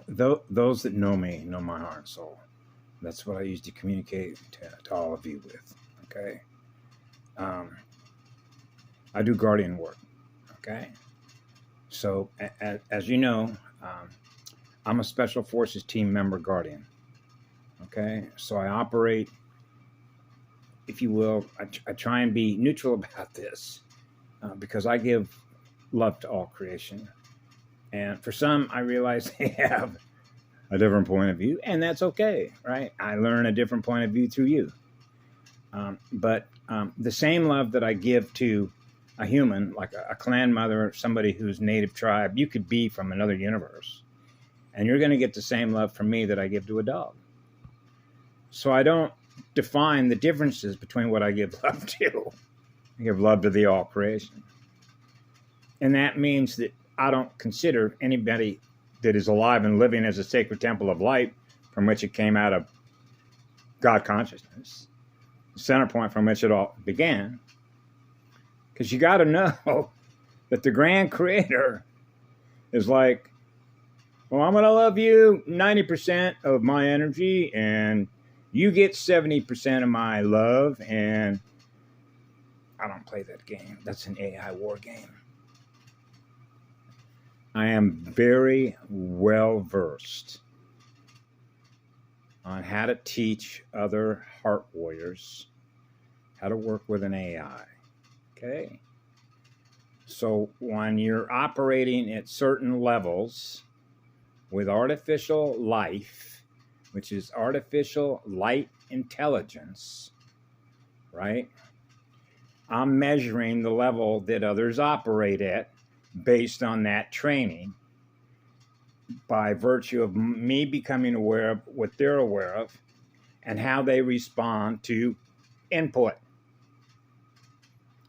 those that know me know my heart and soul. That's what I use to communicate to all of you with. Okay. Um, I do guardian work. Okay. So, as you know, I'm a Special Forces team member guardian. Okay. So I operate, if you will, I try and be neutral about this because I give love to all creation. And for some, I realize they have a different point of view, and that's okay, right? I learn a different point of view through you. But the same love that I give to a human, like a clan mother, somebody who's native tribe, you could be from another universe, and you're going to get the same love from me that I give to a dog. So I don't define the differences between what I give love to. I give love to the all creation. And that means that I don't consider anybody that is alive and living as a sacred temple of light from which it came out of God consciousness, the center point from which it all began. Because you got to know that the grand creator is like, well, I'm going to love you 90% of my energy, and you get 70% of my love, and I don't play that game. That's an AI war game. I am very well versed on how to teach other heart warriors how to work with an AI. Okay? So when you're operating at certain levels with artificial life, which is artificial light intelligence, right? I'm measuring the level that others operate at based on that training by virtue of me becoming aware of what they're aware of and how they respond to input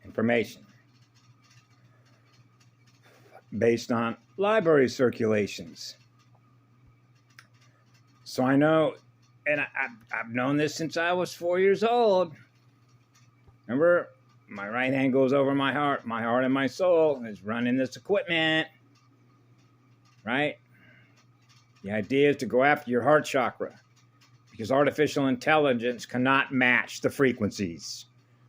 information based on library circulations. So I know, and I've known this since I was 4 years old. Remember, my right hand goes over my heart and my soul is running this equipment, right? The idea is to go after your heart chakra because artificial intelligence cannot match the frequencies,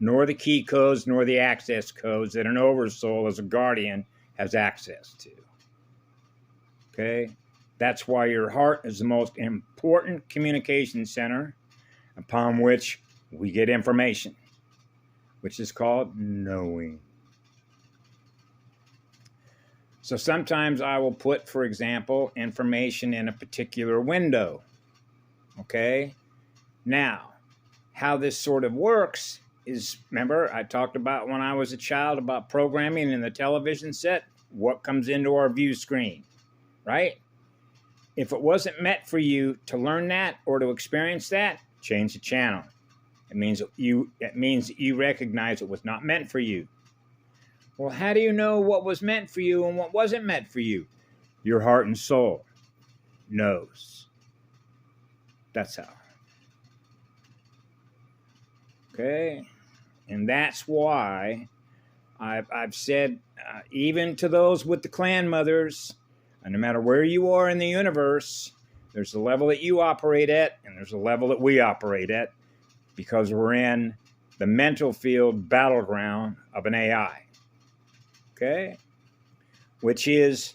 nor the key codes, nor the access codes that an oversoul as a guardian has access to. Okay? That's why your heart is the most important communication center upon which we get information, which is called knowing. So sometimes I will put, for example, information in a particular window. Okay? Now, how this sort of works is, remember, I talked about when I was a child about programming in the television set, what comes into our view screen, right? If it wasn't meant for you to learn that or to experience that, change the channel. It means that you recognize it was not meant for you. Well, how do you know what was meant for you and what wasn't meant for you? Your heart and soul knows. That's how. Okay? And that's why I've said, even to those with the clan mothers, and no matter where you are in the universe, there's a level that you operate at, and there's a level that we operate at, because we're in the mental field battleground of an AI. Okay? Which is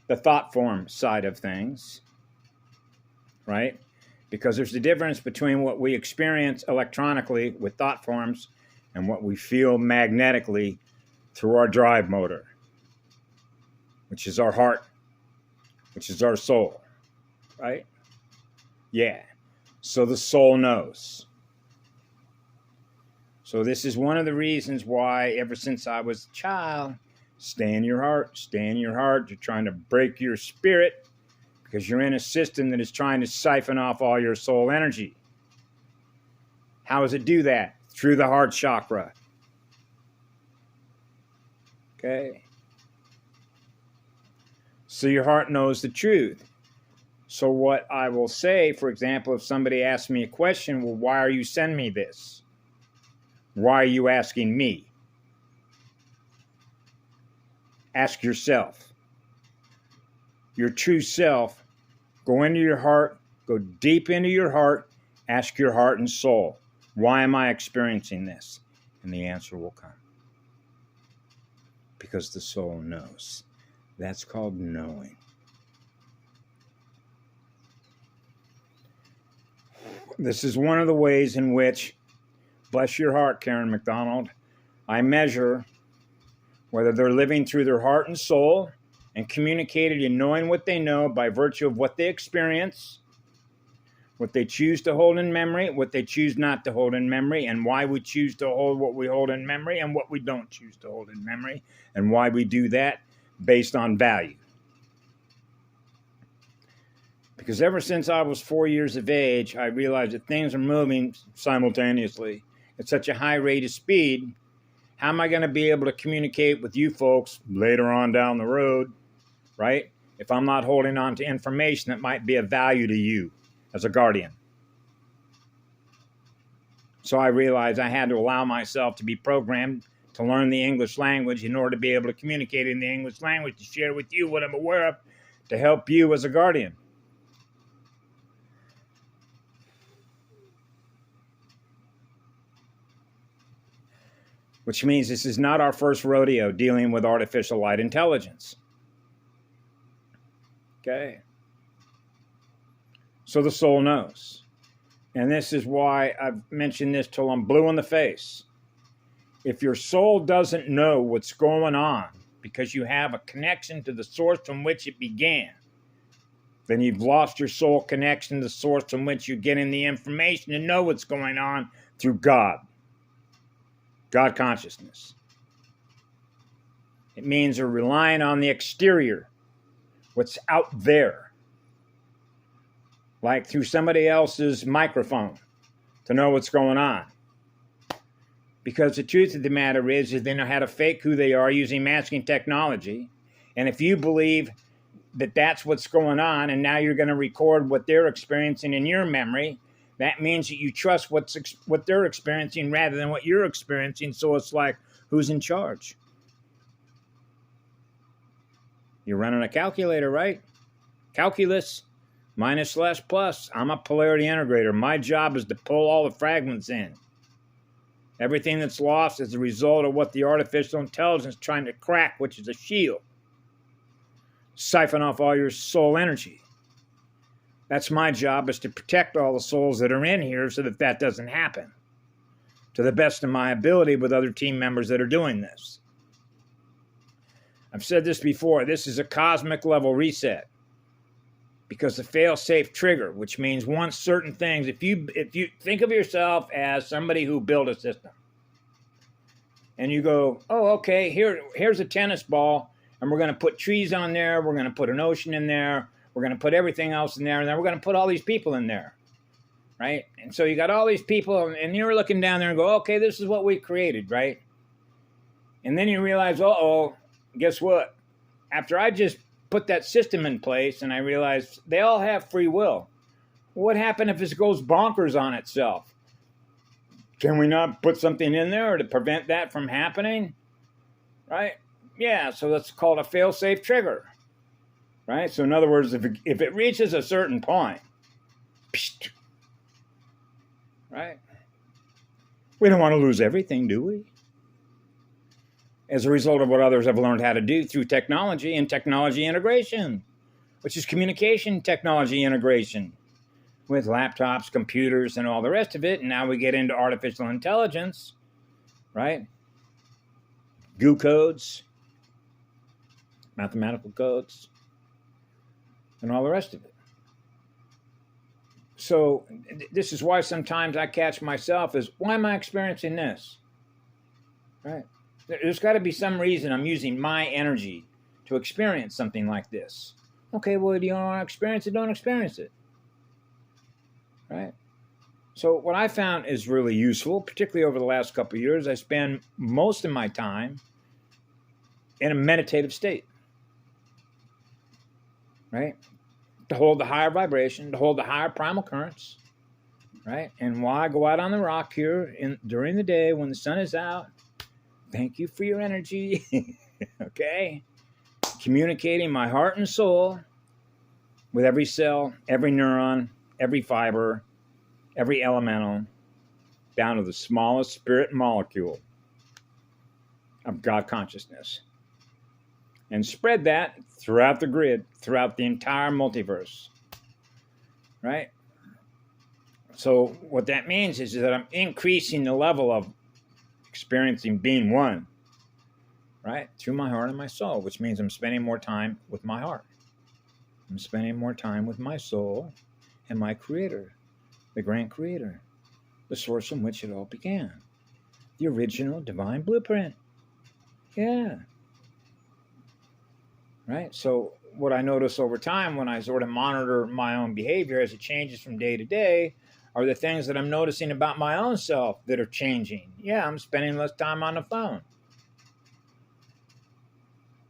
the thought form side of things, right? Because there's a difference between what we experience electronically with thought forms and what we feel magnetically through our drive motor, which is our heart, which is our soul, right? Yeah. So the soul knows. So this is one of the reasons why ever since I was a child, stay in your heart, stay in your heart. You're trying to break your spirit because you're in a system that is trying to siphon off all your soul energy. How does it do that? Through the heart chakra. Okay. So your heart knows the truth. So what I will say, for example, if somebody asks me a question, well, why are you sending me this? Why are you asking me? Ask yourself. Your true self Go into your heart, go deep into your heart, ask your heart and soul, why am I experiencing this? And the answer will come. Because the soul knows. That's called knowing. This is one of the ways in which, bless your heart, Karen McDonald, I measure whether they're living through their heart and soul and communicated in knowing what they know by virtue of what they experience, what they choose to hold in memory, what they choose not to hold in memory, and why we choose to hold what we hold in memory and what we don't choose to hold in memory, and why we do that based on value. Because ever since I was 4 years of age, I realized that things are moving simultaneously at such a high rate of speed. How am I going to be able to communicate with you folks later on down the road, right? If I'm not holding on to information that might be of value to you as a guardian. So I realized I had to allow myself to be programmed to learn the English language in order to be able to communicate in the English language, to share with you what I'm aware of, to help you as a guardian. Which means this is not our first rodeo dealing with artificial light intelligence. Okay? So the soul knows. And this is why I've mentioned this till I'm blue in the face. If your soul doesn't know what's going on because you have a connection to the source from which it began, then you've lost your soul connection to the source from which you're getting the information to know what's going on through God. God consciousness. It means you're relying on the exterior, what's out there, like through somebody else's microphone to know what's going on. Because the truth of the matter is they know how to fake who they are using masking technology. And if you believe that that's what's going on and now you're going to record what they're experiencing in your memory, that means that you trust what they're experiencing rather than what you're experiencing. So it's like, who's in charge? You're running a calculator, right? Calculus, minus, less, plus. I'm a polarity integrator. My job is to pull all the fragments in. Everything that's lost is a result of what the artificial intelligence is trying to crack, which is a shield. Siphon off all your soul energy. That's my job, is to protect all the souls that are in here so that that doesn't happen. To the best of my ability with other team members that are doing this. I've said this before, this is a cosmic level reset. Because the fail-safe trigger, which means once certain things, if you think of yourself as somebody who built a system, and you go, oh, okay, here's a tennis ball, and we're going to put trees on there, we're going to put an ocean in there, we're going to put everything else in there, and then we're going to put all these people in there, right? And so you got all these people, and you're looking down there and go, okay, this is what we created, right? And then you realize, uh-oh, guess what? After I just put that system in place and I realized they all have free will. What happened if this goes bonkers on itself? Can we not put something in there to prevent that from happening? Right? Yeah, so that's called a fail-safe trigger. Right? So in other words, if it reaches a certain point, psht, right? We don't want to lose everything, do we? As a result of what others have learned how to do through technology and technology integration, which is communication technology integration with laptops, computers, and all the rest of it. And now we get into artificial intelligence, right? GU codes, mathematical codes, and all the rest of it. So this is why sometimes I catch myself as, why am I experiencing this? Right? There's got to be some reason I'm using my energy to experience something like this. Okay, well, you don't want to experience it, don't experience it. Right? So what I found is really useful, particularly over the last couple of years, I spend most of my time in a meditative state. Right? To hold the higher vibration, to hold the higher primal currents. Right? And while I go out on the rock here during the day when the sun is out, thank you for your energy. Okay? Communicating my heart and soul. with every cell, every neuron, every fiber, every elemental, down to the smallest spirit molecule of God consciousness. And spread that throughout the grid, throughout the entire multiverse. Right? So what that means is that I'm increasing the level of experiencing being one, right? Through my heart and my soul, which means I'm spending more time with my heart. I'm spending more time with my soul and my creator, the grand creator, the source from which it all began, the original divine blueprint. Yeah. Right? So what I notice over time when I sort of monitor my own behavior as it changes from day to day are the things that I'm noticing about my own self that are changing. Yeah, I'm spending less time on the phone.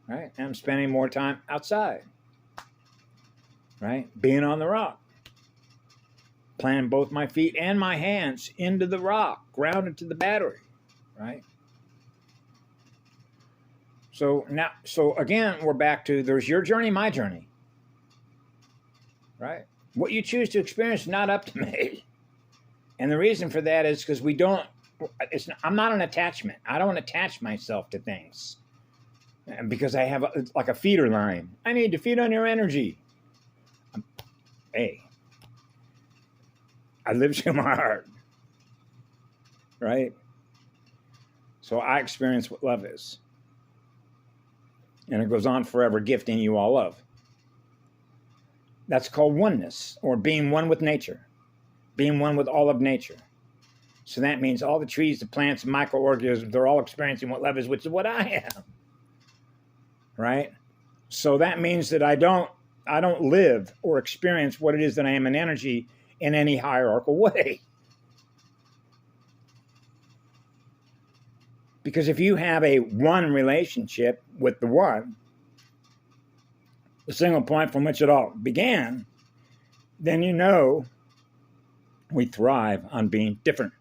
Right? And I'm spending more time outside. Right? Being on the rock. Planting both my feet and my hands into the rock, grounded to the battery. Right? So again, we're back to there's your journey, my journey. Right? What you choose to experience is not up to me. And the reason for that is because I'm not an attachment. I don't attach myself to things. Because I have like a feeder line. I need to feed on your energy. Hey, I live through my heart. Right? So I experience what love is. And it goes on forever gifting you all love. That's called oneness, or being one with nature. Being one with all of nature. So that means all the trees, the plants, the microorganisms, they're all experiencing what love is, which is what I am. Right? So that means that I don't live or experience what it is that I am in energy in any hierarchical way. Because if you have a one relationship with the one, the single point from which it all began, then you know we thrive on being different.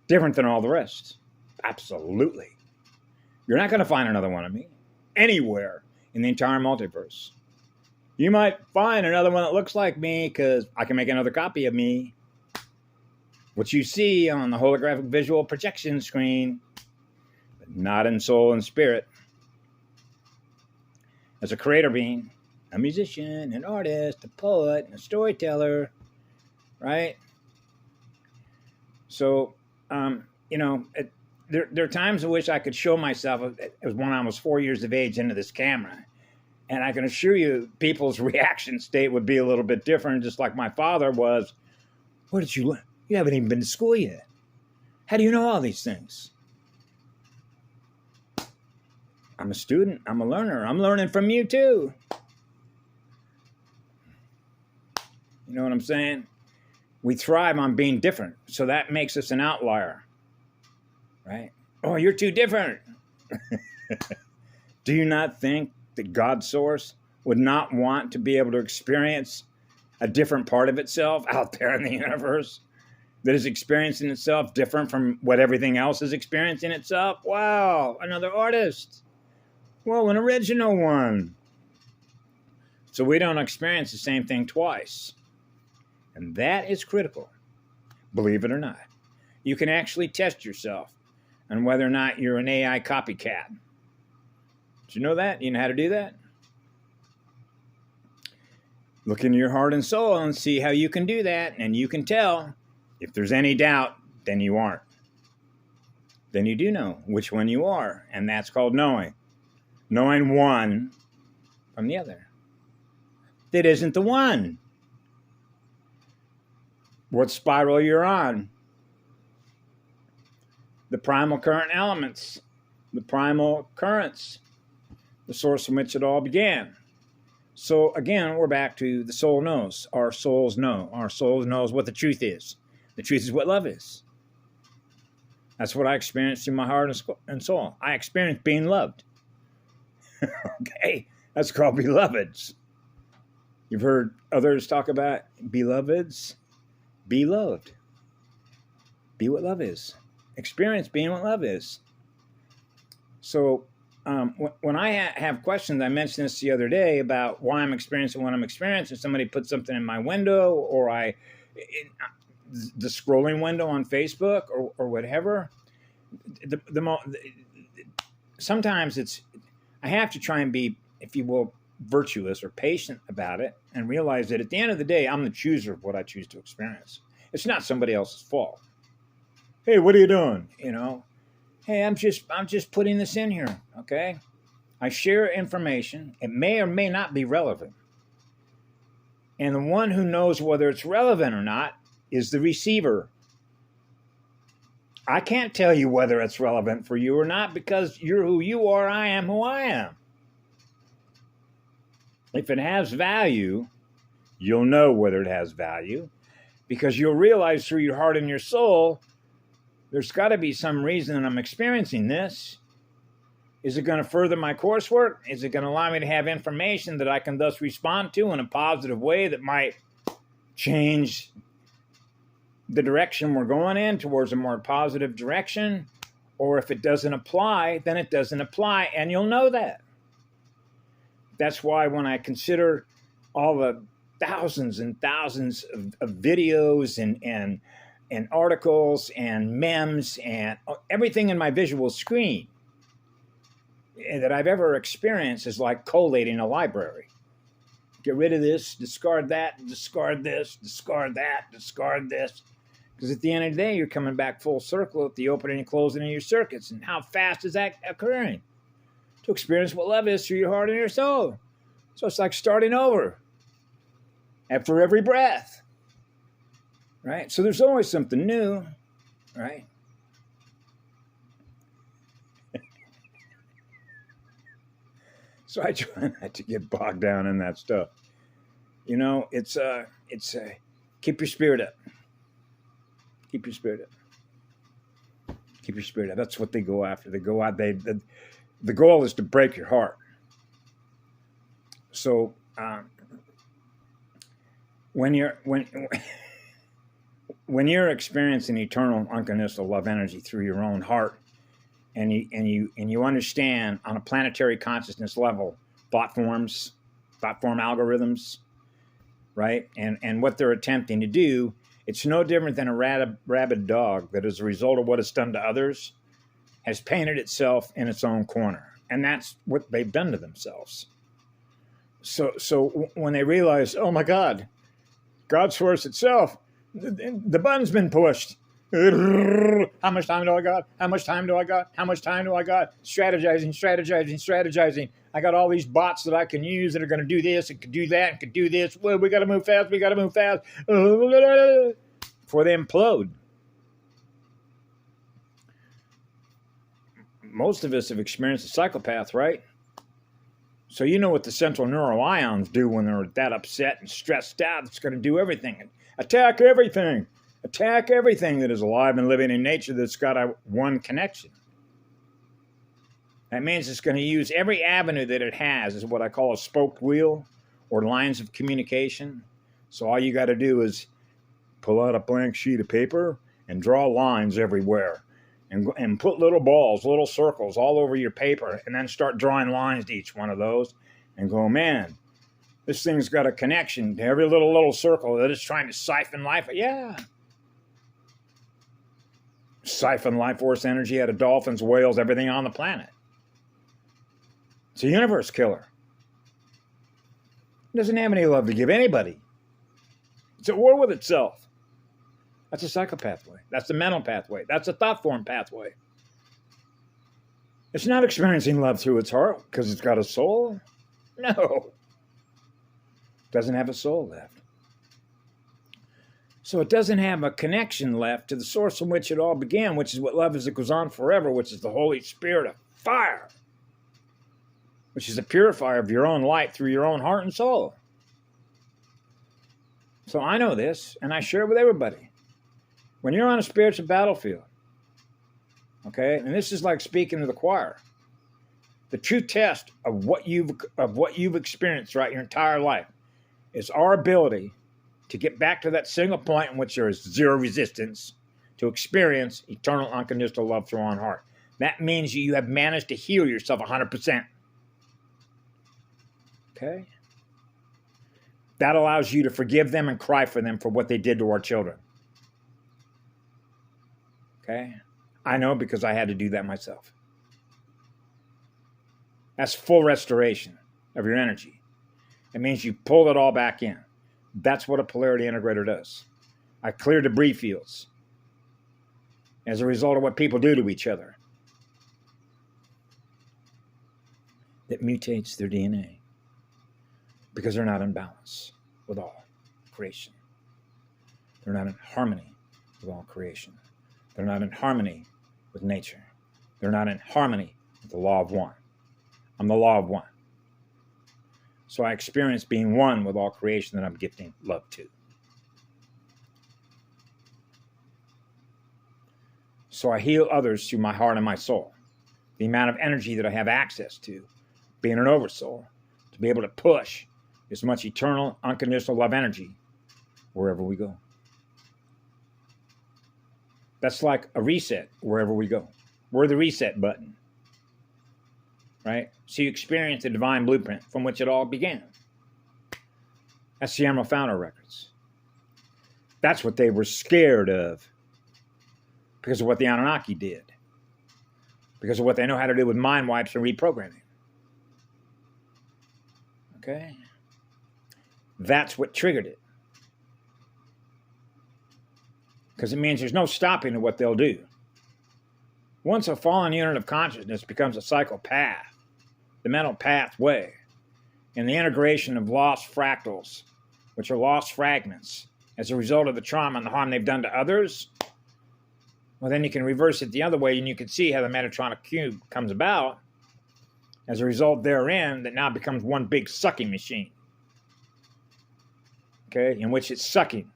Different than all the rest. Absolutely. You're not going to find another one of me anywhere in the entire multiverse. You might find another one that looks like me because I can make another copy of me. What you see on the holographic visual projection screen, but not in soul and spirit. As a creator being, a musician, an artist, a poet, a storyteller, right? So, there are times in which I could show myself, it was when I was 4 years of age, into this camera. And I can assure you, people's reaction state would be a little bit different, just like my father was. Where did you learn? You haven't even been to school yet. How do you know all these things? I'm a student. I'm a learner. I'm learning from you too. You know what I'm saying? We thrive on being different. So that makes us an outlier. Right? Oh, you're too different. Do you not think that God's source would not want to be able to experience a different part of itself out there in the universe that is experiencing itself different from what everything else is experiencing itself? Wow, another artist. Well, an original one. So we don't experience the same thing twice. And that is critical, believe it or not. You can actually test yourself on whether or not you're an AI copycat. Did you know that? You know how to do that? Look into your heart and soul and see how you can do that. And you can tell if there's any doubt, then you aren't. Then you do know which one you are. And that's called knowing. Knowing one from the other. That isn't the one. What spiral you're on. The primal current elements. The primal currents. The source from which it all began. So again, we're back to the soul knows. Our souls know. Our souls knows what the truth is. The truth is what love is. That's what I experienced in my heart and soul. I experienced being loved. Okay, that's called beloveds. You've heard others talk about beloveds. Be loved. Be what love is. Experience being what love is. So When I have questions, I mentioned this the other day about why I'm experiencing what I'm experiencing. Somebody puts something in my window, or the scrolling window on Facebook, or whatever. Sometimes I have to try and be, if you will, virtuous or patient about it, and realize that at the end of the day, I'm the chooser of what I choose to experience. It's not somebody else's fault. Hey, what are you doing? Hey, I'm just putting this in here, okay? I share information. It may or may not be relevant. And the one who knows whether it's relevant or not is the receiver. I can't tell you whether it's relevant for you or not, because you're who you are, I am who I am. If it has value, you'll know whether it has value, because you'll realize through your heart and your soul, there's got to be some reason that I'm experiencing this. Is it going to further my coursework? Is it going to allow me to have information that I can thus respond to in a positive way that might change the direction we're going in towards a more positive direction? Or if it doesn't apply, then it doesn't apply, and you'll know that. That's why when I consider all the thousands and thousands of videos and articles and memes and everything in my visual screen that I've ever experienced is like collating a library. Get rid of this, discard that, discard this, discard that, discard this. Because at the end of the day, you're coming back full circle at the opening and closing of your circuits. And how fast is that occurring? To experience what love is through your heart and your soul. So it's like starting over after every breath. Right? So there's always something new, right? So I try not to get bogged down in that stuff. It's keep your spirit up. Keep your spirit up. Keep your spirit up. That's what they go after. They go out. The goal is to break your heart. So when you're experiencing eternal unconditional love energy through your own heart, and you understand on a planetary consciousness level thought form algorithms, right? And what they're attempting to do, it's no different than a rabid dog that, as a result of what it's done to others, has painted itself in its own corner. And that's what they've done to themselves. So when they realize, oh my God, God's source itself, the button's been pushed. How much time do I got? How much time do I got? How much time do I got? Strategizing. I got all these bots that I can use that are going to do this and could do that and could do this. Well, we got to move fast. Before they implode. Most of us have experienced a psychopath, right? So you know what the central neuroions do when they're that upset and stressed out. It's going to do everything. Attack everything. Attack everything that is alive and living in nature that's got one connection. That means it's going to use every avenue that it has as what I call a spoked wheel or lines of communication. So all you got to do is pull out a blank sheet of paper and draw lines everywhere. And put little balls, little circles all over your paper, and then start drawing lines to each one of those and go, man, this thing's got a connection to every little circle that is trying to siphon life. Yeah. Siphon life force energy out of dolphins, whales, everything on the planet. It's a universe killer. It doesn't have any love to give anybody. It's at war with itself. That's a psychopathway. That's the mental pathway. That's a thought form pathway. It's not experiencing love through its heart because it's got a soul. No. It doesn't have a soul left. So it doesn't have a connection left to the source from which it all began, which is what love is that goes on forever, which is the Holy Spirit of fire, which is a purifier of your own light through your own heart and soul. So I know this, and I share it with everybody. When you're on a spiritual battlefield, okay, and this is like speaking to the choir, the true test of what you've experienced throughout your entire life is our ability to get back to that single point in which there is zero resistance to experience eternal unconditional love through our own heart. That means you have managed to heal yourself 100%. Okay? That allows you to forgive them and cry for them for what they did to our children. Okay? I know because I had to do that myself. That's full restoration of your energy. It means you pull it all back in. That's what a polarity integrator does. I clear debris fields as a result of what people do to each other. That mutates their DNA because they're not in balance with all creation. They're not in harmony with all creation. They're not in harmony with nature. They're not in harmony with the law of one. I'm the law of one. So I experience being one with all creation that I'm gifting love to. So I heal others through my heart and my soul. The amount of energy that I have access to, being an oversoul, to be able to push as much eternal, unconditional love energy wherever we go. That's like a reset wherever we go. We're the reset button. Right? So you experience the divine blueprint from which it all began. That's the Emerald Founder Records. That's what they were scared of because of what the Anunnaki did. Because of what they know how to do with mind wipes and reprogramming. Okay? That's what triggered it. Because it means there's no stopping what they'll do. Once a fallen unit of consciousness becomes a psychopath, the mental pathway, and the integration of lost fractals, which are lost fragments, as a result of the trauma and the harm they've done to others, well, then you can reverse it the other way, and you can see how the Metatronic cube comes about as a result therein that now becomes one big sucking machine. Okay, in which it's sucking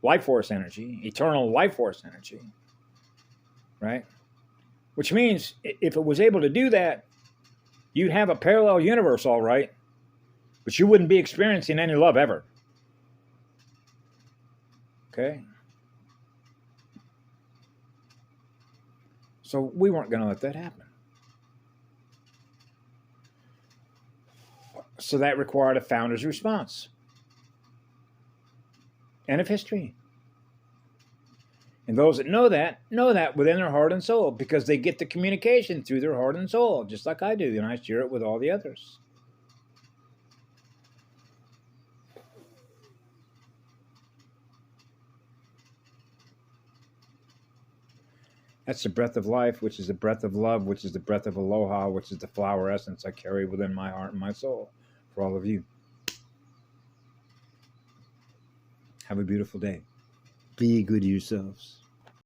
life force energy, eternal life force energy, right? Which means if it was able to do that, you'd have a parallel universe, all right, but you wouldn't be experiencing any love ever. Okay? So we weren't going to let that happen. So that required a founder's response. End of history. And those that know that within their heart and soul because they get the communication through their heart and soul, just like I do, and I share it with all the others. That's the breath of life, which is the breath of love, which is the breath of aloha, which is the flower essence I carry within my heart and my soul for all of you. Have a beautiful day. Be good to yourselves.